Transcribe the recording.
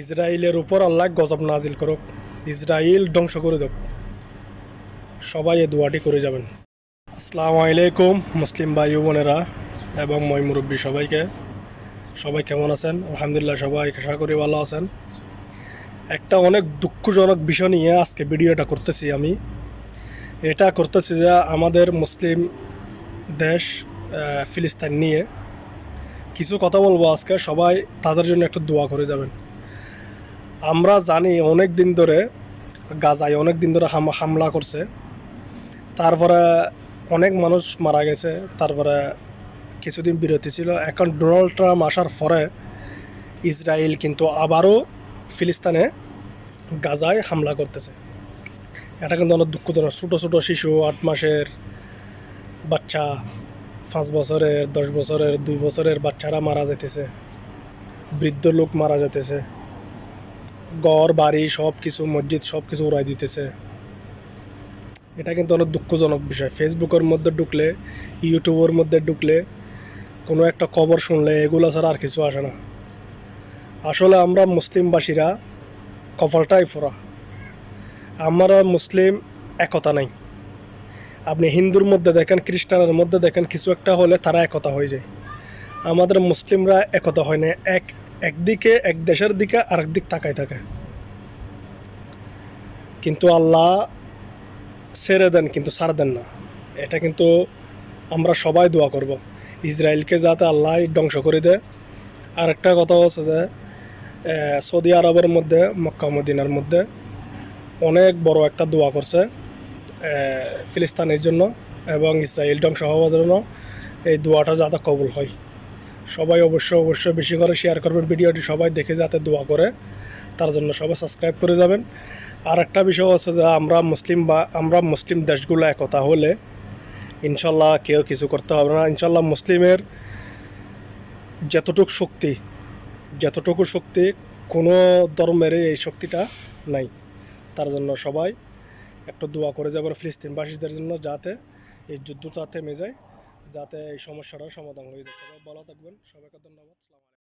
ইসরায়েলের উপর আল্লাহ গজব নাজিল করুক, ইসরায়েল ধ্বংস করে দেব। সবাই এই দোয়াটি করে যাবেন। আসসালামু আলাইকুম মুসলিম ভাই বোনেরা এবং মই মুরব্বী সবাইকে। সবাই কেমন আছেন? আলহামদুলিল্লাহ, সবাই আশা করি ভালো আছেন। একটা অনেক দুঃখজনক বিষয় নিয়ে আজকে ভিডিওটা করতেছি। আমি এটা করতেছি যে আমাদের মুসলিম দেশ ফিলিস্তিন নিয়ে কিছু কথা বলবো আজকে। সবাই তাদের জন্য একটু দোয়া করে যাবেন। আমরা জানি অনেক দিন ধরে গাজায় অনেক দিন ধরে হামলা করছে, তারপরে অনেক মানুষ মারা গেছে, তারপরে কিছুদিন বিরতি ছিল। এখন ডোনাল্ড ট্রাম্প আসার পরে ইসরায়েল কিন্তু আবারও ফিলিস্তিনে গাজায় হামলা করতেছে। এটা কিন্তু অনেক দুঃখজনক। ছোটো ছোটো শিশু, 8 মাসের বাচ্চা, 5 বছরের, 10 বছরের, 2 বছরের বাচ্চারা মারা যেতেছে, বৃদ্ধ লোক মারা যেতেছে, ঘর বাড়ি সব কিছু, মসজিদ সব কিছু উড়াই দিতেছে। এটা কিন্তু অনেক দুঃখজনক বিষয়। ফেসবুকের মধ্যে ঢুকলে, ইউটিউবের মধ্যে ঢুকলে, কোনো একটা খবর শুনলে এগুলো ছাড়া আর কিছু আসে না। আসলে আমরা মুসলিমবাসীরা কপালটাই ফোড়া। আমরা মুসলিম একতা নাই। আপনি হিন্দুর মধ্যে দেখেন, খ্রিস্টানের মধ্যে দেখেন, কিছু একটা হলে তারা একতা হয়ে যায়। আমাদের মুসলিমরা একতা হয় না। একদিকে, এক দেশের দিকে আরেক দিক তাকায় থাকে। কিন্তু আল্লাহ ছেড়ে দেন কিন্তু ছাড় দেন না। এটা কিন্তু আমরা সবাই দোয়া করব ইসরায়েলকে যাতে আল্লাহ ধ্বংস করে দেয়। আর একটা কথা হচ্ছে যে সৌদি আরবের মধ্যে, মক্কা মদিনার মধ্যে অনেক বড় একটা দোয়া করছে ফিলিস্তিনের জন্য এবং ইসরায়েল ধ্বংস হওয়ার জন্য। এই দোয়াটা যাতে কবুল হয়। সবাই অবশ্যই বেশি করে শেয়ার করবেন ভিডিওটি, সবাই দেখে যাতে দোয়া করে। তার জন্য সবাই সাবস্ক্রাইব করে যাবেন। আর একটা বিষয় হচ্ছে যে আমরা মুসলিম দেশগুলো একতা হলে ইনশাল্লাহ কেউ কিছু করতে হবে না। ইনশাল্লাহ মুসলিমের যতটুকু শক্তি কোনো ধর্মের এই শক্তিটা নাই। তার জন্য সবাই একটু দোয়া করে যাবেন ফিলিস্তিনবাসীদের জন্য, যাতে এই যুদ্ধটা থেমে যায়, যাতে এই সমস্যাটার সমাধান হয়ে যায়। সবাই ভালো থাকবেন। সবাইকে ধন্যবাদ।